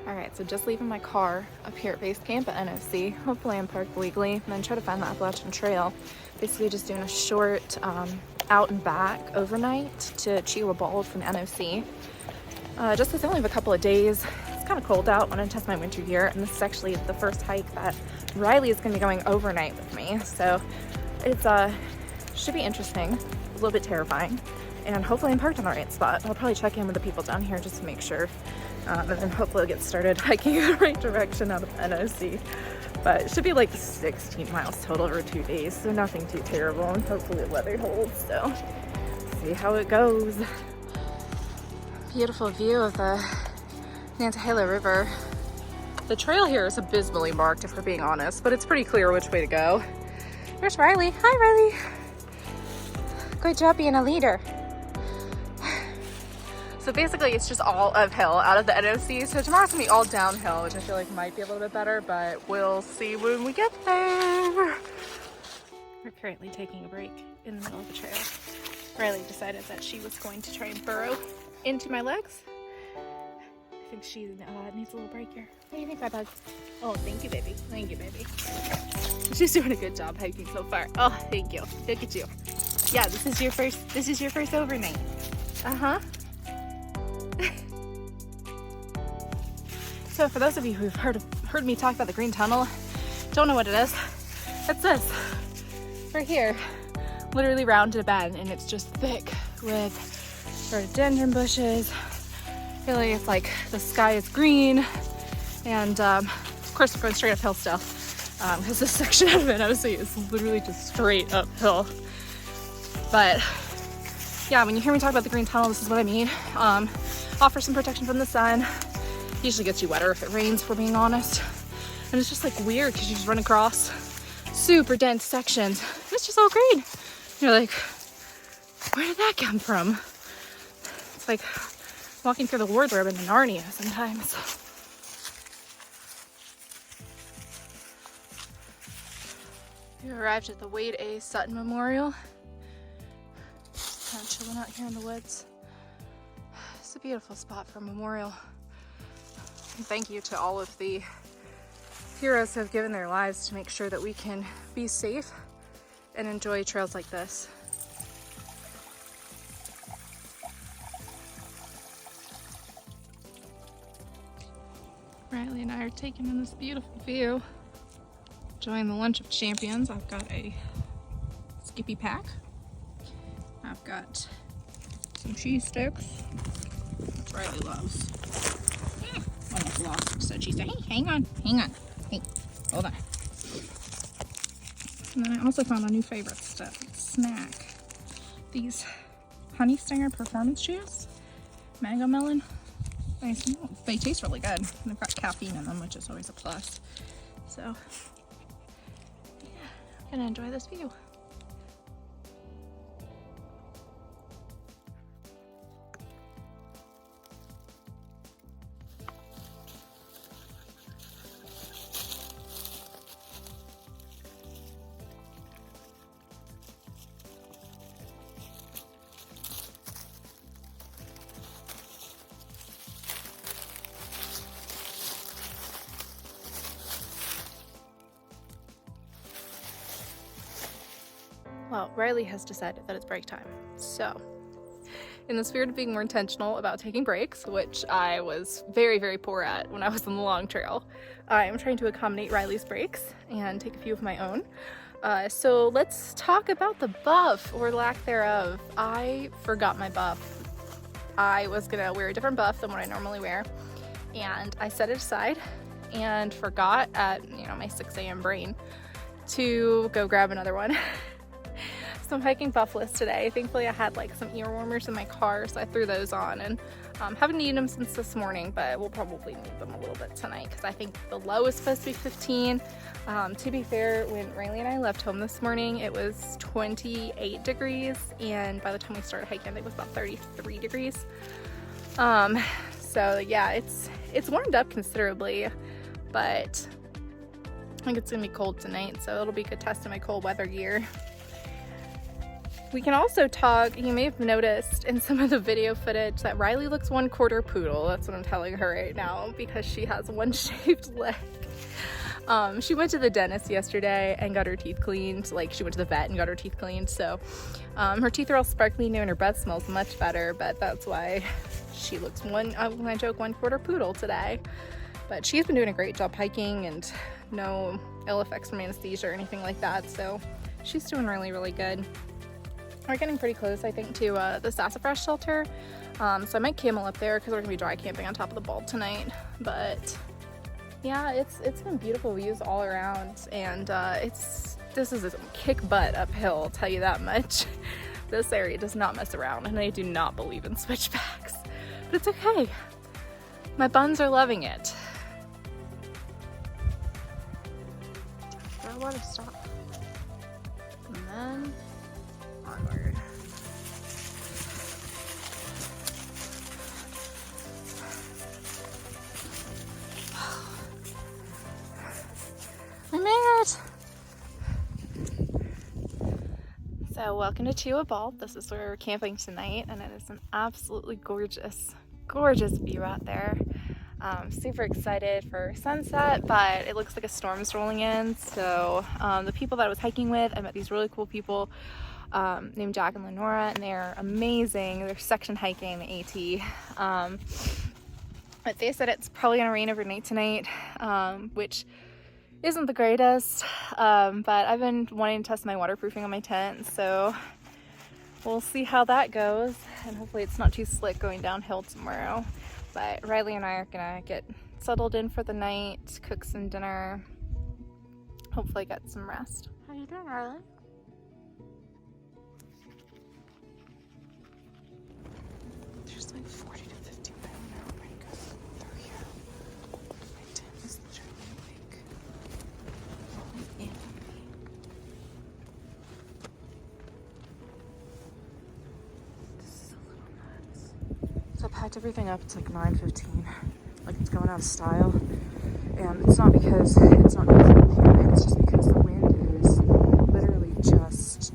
Alright, so just leaving my car up here at base camp at NOC. Hopefully I'm parked legally, and then try to find the Appalachian Trail. Basically just doing a short out and back overnight to Cheoah Bald from NOC. Just because I only have a couple of days. It's kind of cold out. I want to test my winter gear, and this is actually the first hike that Riley is going to be going overnight with me. So it's should be interesting, a little bit terrifying, and hopefully I'm parked in the right spot. I'll probably check in with the people down here just to make sure. And then hopefully I'll get started hiking in the right direction out of NOC. But it should be like 16 miles total over 2 days, so nothing too terrible, and hopefully the weather holds, so see how it goes. Beautiful view of the Nantahala River. The trail here is abysmally marked, if we're being honest, but it's pretty clear which way to go. There's Riley. Hi, Riley. Good job being a leader. So basically it's just all uphill out of the NOC. So tomorrow's gonna be all downhill, which I feel like might be a little bit better, but we'll see when we get there. We're currently taking a break in the middle of the trail. Riley decided that she was going to try and burrow into my legs. I think she needs a little break here. What do you think, my bug? Oh, thank you, baby. Thank you, baby. She's doing a good job hiking so far. Oh, thank you. Look at you. Yeah, this is your first overnight. Uh-huh. So for those of you who've heard me talk about the green tunnel, don't know what it is, it's this right here, literally round to a bend, and it's just thick with rhododendron bushes. Really, it's like the sky is green, and of course we're going straight uphill still, because this section of NOC is literally just straight uphill. But yeah, when you hear me talk about the green tunnel, this is what I mean. Offers some protection from the sun. Usually gets you wetter if it rains, if we're being honest. And it's just like weird because you just run across super dense sections. It's just all green. You're like, where did that come from? It's like walking through the wardrobe in Narnia sometimes. We arrived at the Wade A. Sutton Memorial. Kind of chilling out here in the woods. It's a beautiful spot for a memorial. And thank you to all of the heroes who have given their lives to make sure that we can be safe and enjoy trails like this. Riley and I are taking in this beautiful view. Enjoying the lunch of champions. I've got a Skippy pack. I've got some cheese sticks, which Riley loves. Almost lost, so she said, hey, hang on, hey, hold on. And then I also found a new favorite snack. These Honey Stinger Performance Juice, mango melon. They taste really good. They've got caffeine in them, which is always a plus. So, yeah, I'm gonna enjoy this view. Well, Riley has decided that it's break time. So, in the spirit of being more intentional about taking breaks, which I was very, very poor at when I was on the long trail, I am trying to accommodate Riley's breaks and take a few of my own. So let's talk about the buff, or lack thereof. I forgot my buff. I was gonna wear a different buff than what I normally wear, and I set it aside and forgot at my 6 a.m. brain to go grab another one. So I'm hiking buffless today. Thankfully I had like some ear warmers in my car, so I threw those on, and haven't needed them since this morning, but we'll probably need them a little bit tonight because I think the low is supposed to be 15. To be fair, when Riley and I left home this morning, it was 28 degrees, and by the time we started hiking, it was about 33 degrees. So yeah, it's warmed up considerably, but I think it's gonna be cold tonight, so it'll be a good test of my cold weather gear. We can also talk. You may have noticed in some of the video footage that Riley looks 1/4 poodle. That's what I'm telling her right now, because she has one shaved leg. She went to the dentist yesterday and got her teeth cleaned. Like, she went to the vet and got her teeth cleaned. So her teeth are all sparkly new and her breath smells much better, but that's why she looks when I joke 1/4 poodle today. But she's been doing a great job hiking and no ill effects from anesthesia or anything like that. So she's doing really, really good. We're getting pretty close, I think, to the Sassafras Shelter. So I might camel up there because we're gonna be dry camping on top of the Bald tonight. But yeah, it's been beautiful views all around, and this is a kick butt uphill, I'll tell you that much. This area does not mess around, and I do not believe in switchbacks, but it's okay. My buns are loving it. I want to stop, and then onward. I made it! So welcome to Cheoah Bald. This is where we're camping tonight, and it is an absolutely gorgeous, gorgeous view out there. Super excited for sunset, but it looks like a storm's rolling in. So the people that I was hiking with, I met these really cool people named Jack and Lenora, and they're amazing. They're section hiking the AT. But they said it's probably gonna rain overnight tonight, which isn't the greatest, but I've been wanting to test my waterproofing on my tent, so we'll see how that goes, and hopefully it's not too slick going downhill tomorrow. But Riley and I are gonna get settled in for the night, cook some dinner, hopefully get some rest. How you doing, Riley? There's like 40 to 50 mile an hour wind going through here. My tent is literally like rolling in on me. This is a little nuts. So I packed everything up. It's like 9:15. Like, it's going out of style. And it's not because it's not good for the camping, it's just because the wind is literally just,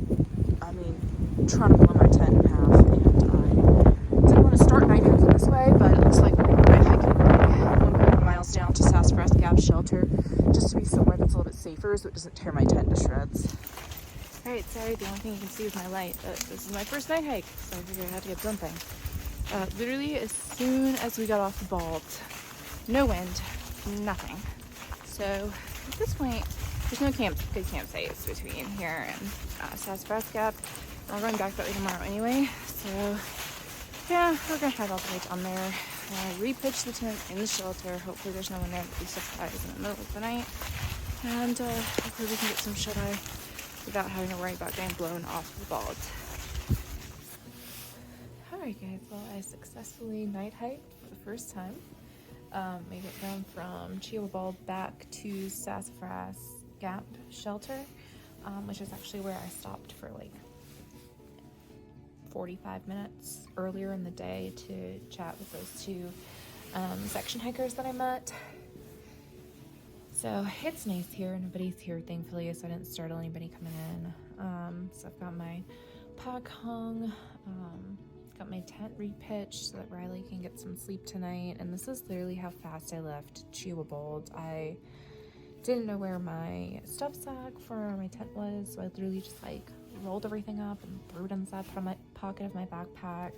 I mean, trying to blow my tent in half. And I didn't want to start night hiking this way, but it looks like we're going to night hiking 1 miles down to Sassafras Gap Shelter, just to be somewhere that's a little bit safer so it doesn't tear my tent to shreds. Alright, sorry, the only thing you can see is my light, but this is my first night hike, so I figured I had to get something. Literally as soon as we got off the Bald, no wind, nothing. So at this point, there's no good campsites between here and Sassafras Gap. And we're going back that way tomorrow anyway. So yeah, we're gonna head all the way down there. Re-pitch the tent in the shelter. Hopefully there's no one there to be surprised in the middle of the night. And hopefully we can get some shut-eye without having to worry about getting blown off the Bald. Alright guys, well, I successfully night hiked for the first time. Made it down from Cheoah Bald back to Sassafras Gap Shelter, which is actually where I stopped for like 45 minutes earlier in the day to chat with those two section hikers that I met. So it's nice here. Nobody's here, thankfully, so I didn't startle anybody coming in. So I've got my pack hung. Got my tent repitched so that Riley can get some sleep tonight, and this is literally how fast I left Cheoah Bald. I didn't know where my stuff sack for my tent was, so I literally just like rolled everything up and threw it inside my pocket of my backpack.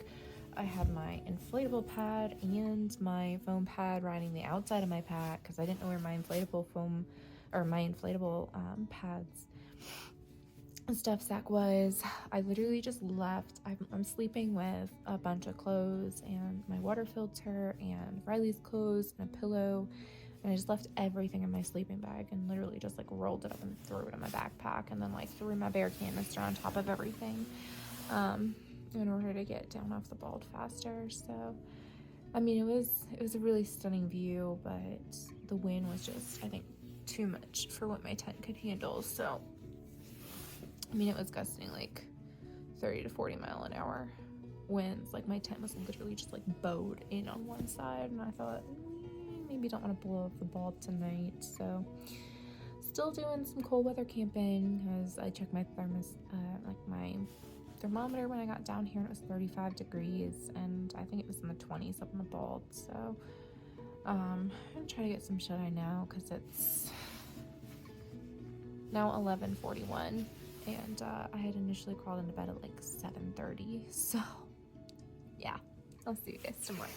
I had my inflatable pad and my foam pad riding the outside of my pack because I didn't know where my inflatable foam or my inflatable pads stuff sack was. I literally just left. I'm sleeping with a bunch of clothes and my water filter and Riley's clothes and a pillow, and I just left everything in my sleeping bag and literally just like rolled it up and threw it in my backpack, and then like threw my bear canister on top of everything in order to get down off the Bald faster. So I mean, it was a really stunning view, but the wind was just, I think, too much for what my tent could handle. So I mean, it was gusting like 30 to 40 mile an hour winds. Like, my tent was literally just like bowed in on one side, and I thought, maybe don't want to blow up the Bald tonight. So still doing some cold weather camping because I checked my thermometer when I got down here, and it was 35 degrees, and I think it was in the 20s up in the Bald. So I'm gonna try to get some shut-eye now because it's now 11:41, and I had initially crawled into bed at like 7:30. So yeah, I'll see you guys tomorrow.